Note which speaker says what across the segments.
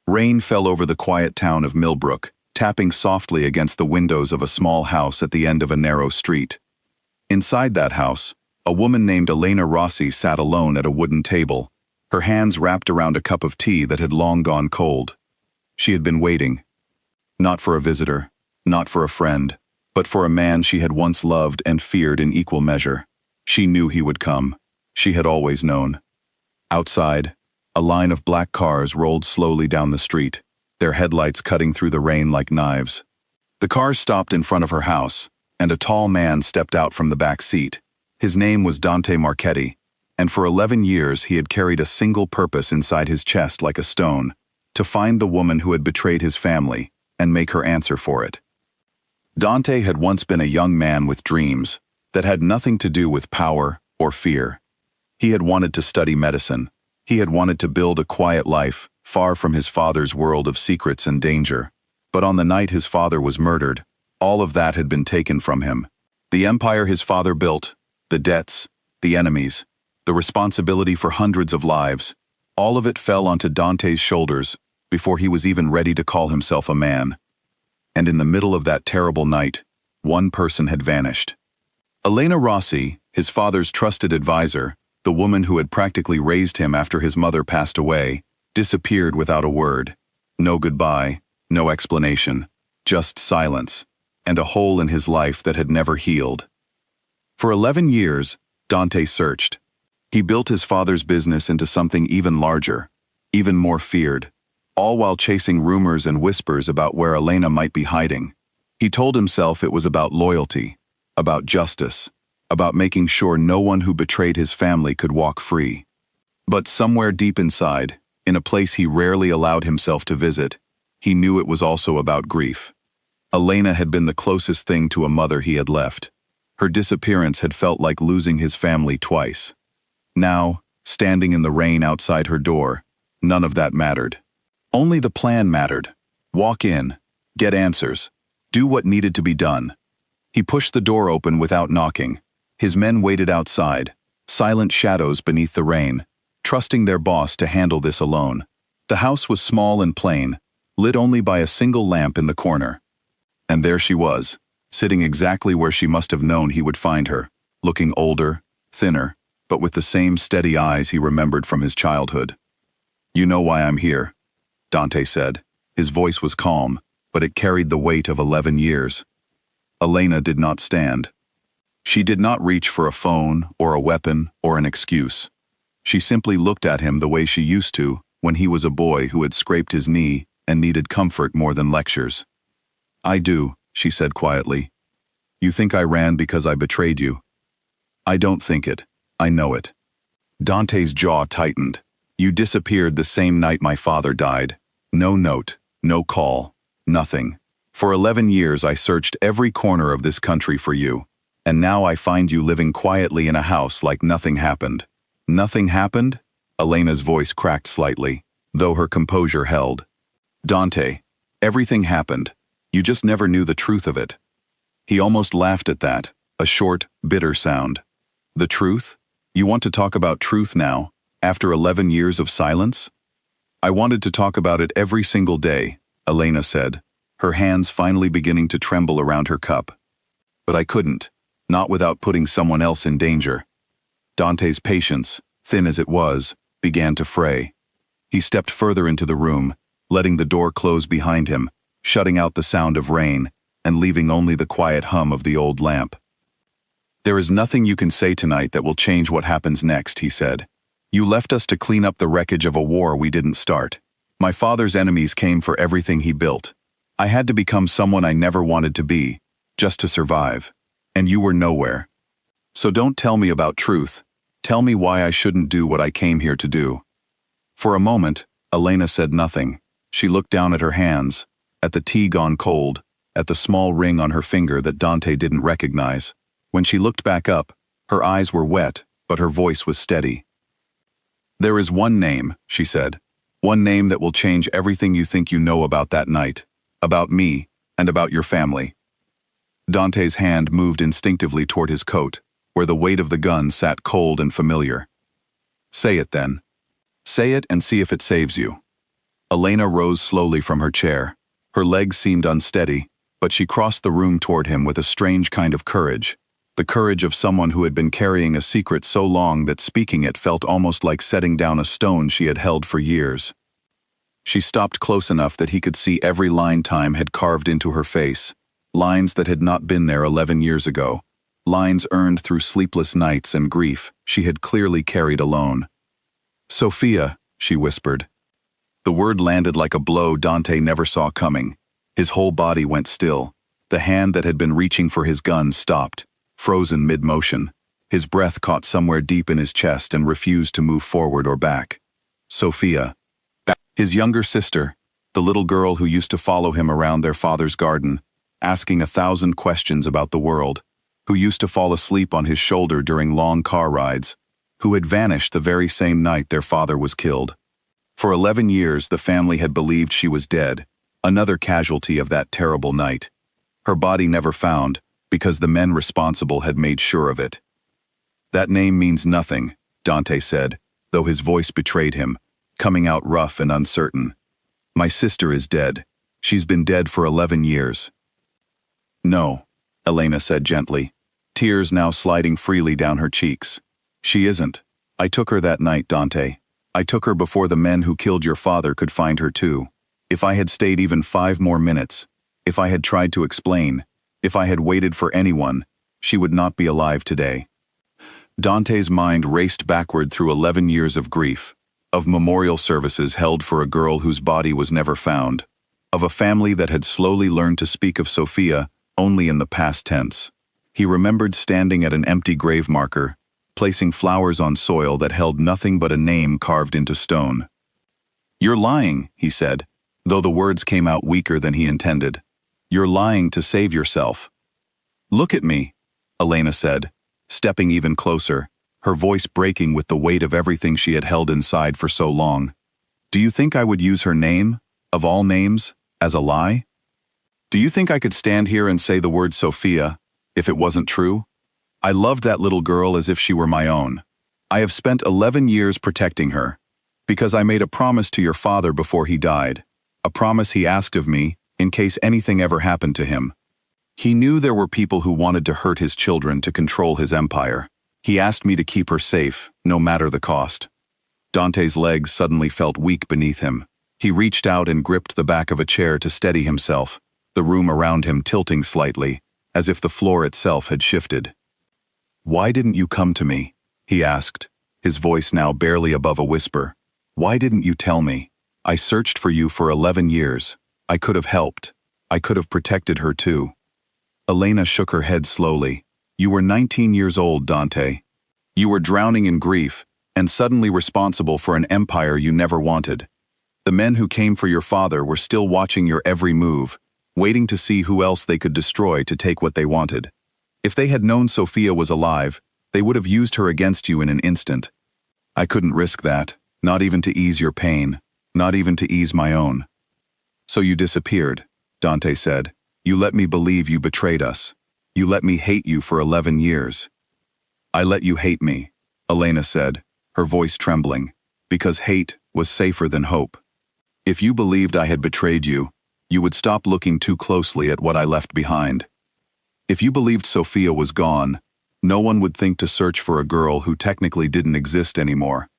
Speaker 1: Rain fell over the quiet town of Millbrook, tapping softly against the windows of a small house at the end of a narrow street. Inside that house, a woman named Elena Rossi sat alone at a wooden table, her hands wrapped around a cup of tea that had long gone cold. She had been waiting. Not for a visitor, not for a friend, but for a man she had once loved and feared in equal measure. She knew he would come. She had always known. Outside, a line of black cars rolled slowly down the street, their headlights cutting through the rain like knives. The cars stopped in front of her house, and a tall man stepped out from the back seat. His name was Dante Marchetti, and for 11 years he had carried a single purpose inside his chest like a stone: to find the woman who had betrayed his family and make her answer for it. Dante had once been a young man with dreams that had nothing to do with power or fear. He had wanted to study medicine. He had wanted to build a quiet life, far from his father's world of secrets and danger. But on the night his father was murdered, all of that had been taken from him. The empire his father built, the debts, the enemies, the responsibility for hundreds of lives, all of it fell onto Dante's shoulders before he was even ready to call himself a man. And in the middle of that terrible night, one person had vanished. Elena Rossi, his father's trusted advisor, the woman who had practically raised him after his mother passed away, disappeared without a word. No goodbye, no explanation, just silence, and a hole in his life that had never healed. For 11 years, Dante searched. He built his father's business into something even larger, even more feared, all while chasing rumors and whispers about where Elena might be hiding. He told himself it was about loyalty, about justice, about making sure no one who betrayed his family could walk free. But somewhere deep inside, in a place he rarely allowed himself to visit, he knew it was also about grief. Elena had been the closest thing to a mother he had left. Her disappearance had felt like losing his family twice. Now, standing in the rain outside her door, none of that mattered. Only the plan mattered. Walk in, get answers, do what needed to be done. He pushed the door open without knocking. His men waited outside, silent shadows beneath the rain, trusting their boss to handle this alone. The house was small and plain, lit only by a single lamp in the corner. And there she was, sitting exactly where she must have known he would find her, looking older, thinner, but with the same steady eyes he remembered from his childhood. "You know why I'm here," Dante said. His voice was calm, but it carried the weight of 11 years. Elena did not stand. She did not reach for a phone or a weapon or an excuse. She simply looked at him the way she used to when he was a boy who had scraped his knee and needed comfort more than lectures. "I do," she said quietly. "You think I ran because I betrayed you. I don't think it. I know it." Dante's jaw tightened. "You disappeared the same night my father died. No note, no call, nothing. For 11 years I searched every corner of this country for you, and now I find you living quietly in a house like nothing happened." "Nothing happened?" Elena's voice cracked slightly, though her composure held. "Dante, everything happened. You just never knew the truth of it." He almost laughed at that, a short, bitter sound. "The truth? You want to talk about truth now, after 11 years of silence?" "I wanted to talk about it every single day," Elena said, her hands finally beginning to tremble around her cup. "But I couldn't, not without putting someone else in danger." Dante's patience, thin as it was, began to fray. He stepped further into the room, letting the door close behind him, shutting out the sound of rain, and leaving only the quiet hum of the old lamp. "There is nothing you can say tonight that will change what happens next," he said. "You left us to clean up the wreckage of a war we didn't start. My father's enemies came for everything he built. I had to become someone I never wanted to be, just to survive. And you were nowhere. So don't tell me about truth. Tell me why I shouldn't do what I came here to do." For a moment, Elena said nothing. She looked down at her hands, at the tea gone cold, at the small ring on her finger that Dante didn't recognize. When she looked back up, her eyes were wet, but her voice was steady. "There is one name," she said. "One name that will change everything you think you know about that night, about me, and about your family." Dante's hand moved instinctively toward his coat, where the weight of the gun sat cold and familiar. "Say it then. Say it and see if it saves you." Elena rose slowly from her chair. Her legs seemed unsteady, but she crossed the room toward him with a strange kind of courage. The courage of someone who had been carrying a secret so long that speaking it felt almost like setting down a stone she had held for years. She stopped close enough that he could see every line time had carved into her face, lines that had not been there 11 years ago, lines earned through sleepless nights and grief she had clearly carried alone. "Sophia," she whispered. The word landed like a blow Dante never saw coming. His whole body went still. The hand that had been reaching for his gun stopped, frozen mid-motion. His breath caught somewhere deep in his chest and refused to move forward or back. Sophia. His younger sister, the little girl who used to follow him around their father's garden, asking 1,000 questions about the world, who used to fall asleep on his shoulder during long car rides, who had vanished the very same night their father was killed. For 11 years the family had believed she was dead, another casualty of that terrible night. Her body never found, because the men responsible had made sure of it. "That name means nothing," Dante said, though his voice betrayed him, coming out rough and uncertain. "My sister is dead. She's been dead for 11 years. "No," Elena said gently, tears now sliding freely down her cheeks. "She isn't. I took her that night, Dante. I took her before the men who killed your father could find her too. If I had stayed even 5 more minutes, if I had tried to explain, if I had waited for anyone, she would not be alive today." Dante's mind raced backward through 11 years of grief, of memorial services held for a girl whose body was never found, of a family that had slowly learned to speak of Sophia only in the past tense. He remembered standing at an empty grave marker, placing flowers on soil that held nothing but a name carved into stone. "You're lying," he said, though the words came out weaker than he intended. "You're lying to save yourself." "Look at me," Elena said, stepping even closer, her voice breaking with the weight of everything she had held inside for so long. "Do you think I would use her name, of all names, as a lie? Do you think I could stand here and say the word Sophia, if it wasn't true? I loved that little girl as if she were my own. I have spent 11 years protecting her, because I made a promise to your father before he died, a promise he asked of me in case anything ever happened to him. He knew there were people who wanted to hurt his children to control his empire. He asked me to keep her safe, no matter the cost." Dante's legs suddenly felt weak beneath him. He reached out and gripped the back of a chair to steady himself, the room around him tilting slightly, as if the floor itself had shifted. "Why didn't you come to me?" he asked, his voice now barely above a whisper. "Why didn't you tell me? I searched for you for 11 years. I could have helped. I could have protected her too." Elena shook her head slowly. "You were 19 years old, Dante. You were drowning in grief, and suddenly responsible for an empire you never wanted. The men who came for your father were still watching your every move, waiting to see who else they could destroy to take what they wanted. If they had known Sophia was alive, they would have used her against you in an instant. I couldn't risk that, not even to ease your pain, not even to ease my own. So you disappeared," Dante said. "You let me believe you betrayed us. You let me hate you for 11 years. "I let you hate me," Elena said, her voice trembling, "because hate was safer than hope. If you believed I had betrayed you, you would stop looking too closely at what I left behind. If you believed Sophia was gone, no one would think to search for a girl who technically didn't exist anymore.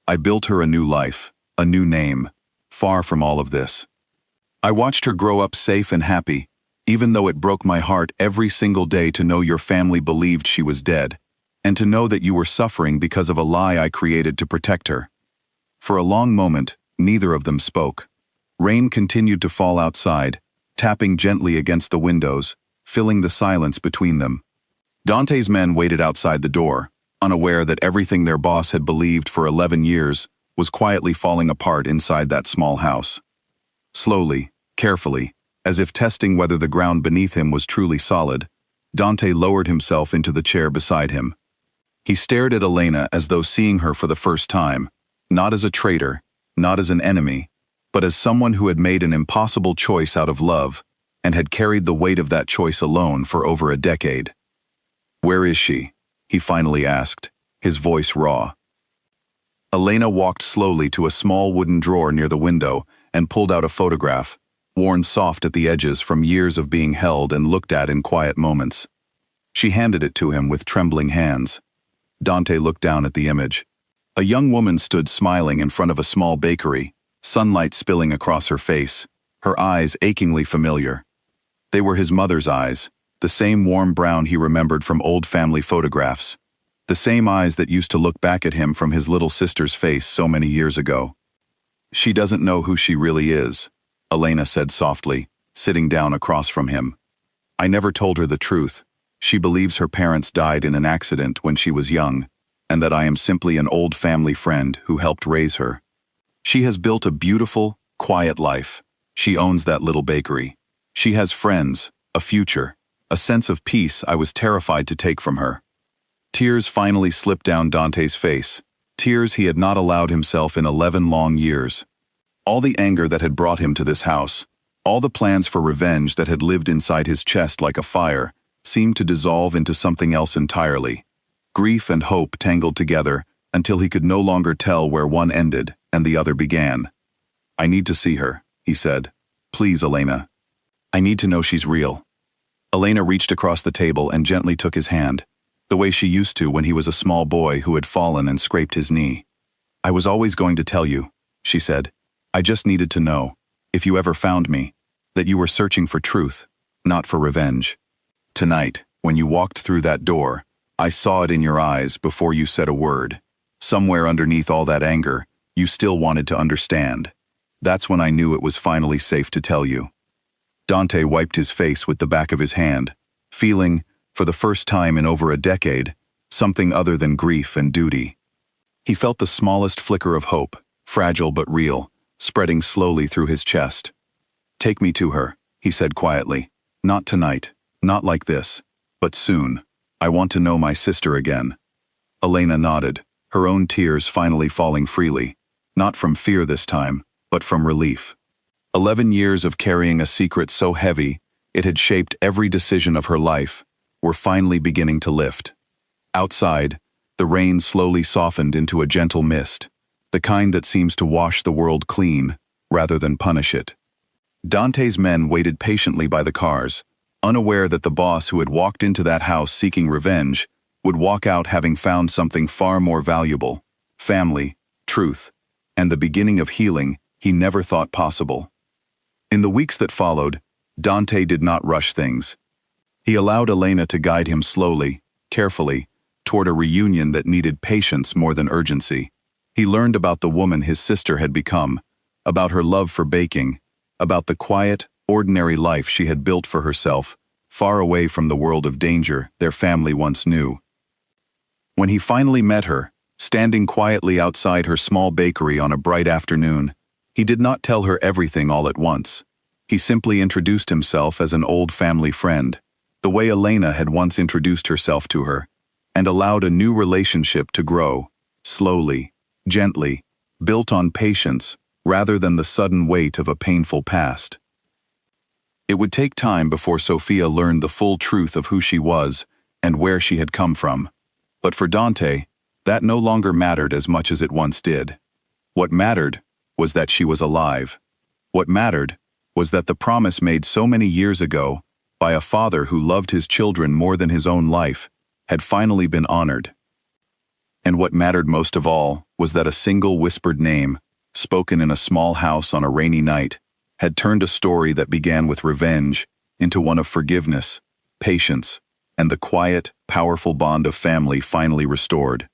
Speaker 1: I built her a new life, a new name, far from all of this. I watched her grow up safe and happy, even though it broke my heart every single day to know your family believed she was dead, and to know that you were suffering because of a lie I created to protect her." For a long moment, neither of them spoke. Rain continued to fall outside, tapping gently against the windows, filling the silence between them. Dante's men waited outside the door, unaware that everything their boss had believed for 11 years was quietly falling apart inside that small house. Slowly, carefully, as if testing whether the ground beneath him was truly solid, Dante lowered himself into the chair beside him. He stared at Elena as though seeing her for the first time, not as a traitor, not as an enemy, but as someone who had made an impossible choice out of love, and had carried the weight of that choice alone for over a decade. "Where is she?" he finally asked, his voice raw. Elena walked slowly to a small wooden drawer near the window and pulled out a photograph, worn soft at the edges from years of being held and looked at in quiet moments. She handed it to him with trembling hands. Dante looked down at the image. A young woman stood smiling in front of a small bakery, sunlight spilling across her face, her eyes achingly familiar. They were his mother's eyes, the same warm brown he remembered from old family photographs, the same eyes that used to look back at him from his little sister's face so many years ago. "She doesn't know who she really is," Elena said softly, sitting down across from him. "I never told her the truth. She believes her parents died in an accident when she was young, and that I am simply an old family friend who helped raise her. She has built a beautiful, quiet life. She owns that little bakery. She has friends, a future, a sense of peace I was terrified to take from her." Tears finally slipped down Dante's face, tears he had not allowed himself in 11 long years. All the anger that had brought him to this house, all the plans for revenge that had lived inside his chest like a fire, seemed to dissolve into something else entirely. Grief and hope tangled together until he could no longer tell where one ended and the other began. "I need to see her," he said. "Please, Elena. I need to know she's real." Elena reached across the table and gently took his hand, the way she used to when he was a small boy who had fallen and scraped his knee. "I was always going to tell you," she said. "I just needed to know, if you ever found me, that you were searching for truth, not for revenge. Tonight, when you walked through that door, I saw it in your eyes before you said a word. Somewhere underneath all that anger, you still wanted to understand. That's when I knew it was finally safe to tell you." Dante wiped his face with the back of his hand, feeling, for the first time in over a decade, something other than grief and duty. He felt the smallest flicker of hope, fragile but real, spreading slowly through his chest. "Take me to her," he said quietly. "Not tonight, not like this, but soon. I want to know my sister again." Elena nodded, her own tears finally falling freely, not from fear this time, but from relief. 11 years of carrying a secret so heavy it had shaped every decision of her life were finally beginning to lift. Outside, the rain slowly softened into a gentle mist, the kind that seems to wash the world clean rather than punish it. Dante's men waited patiently by the cars, unaware that the boss who had walked into that house seeking revenge would walk out having found something far more valuable: family, truth, and the beginning of healing he never thought possible. In the weeks that followed, Dante did not rush things. He allowed Elena to guide him slowly, carefully, toward a reunion that needed patience more than urgency. He learned about the woman his sister had become, about her love for baking, about the quiet, ordinary life she had built for herself, far away from the world of danger their family once knew. When he finally met her, standing quietly outside her small bakery on a bright afternoon, he did not tell her everything all at once. He simply introduced himself as an old family friend, the way Elena had once introduced herself to her, and allowed a new relationship to grow, slowly, gently, built on patience rather than the sudden weight of a painful past. It would take time before Sophia learned the full truth of who she was and where she had come from. But for Dante, that no longer mattered as much as it once did. What mattered was that she was alive. What mattered was that the promise made so many years ago by a father who loved his children more than his own life had finally been honored. And what mattered most of all was that a single whispered name, spoken in a small house on a rainy night, had turned a story that began with revenge into one of forgiveness, patience, and the quiet, powerful bond of family finally restored.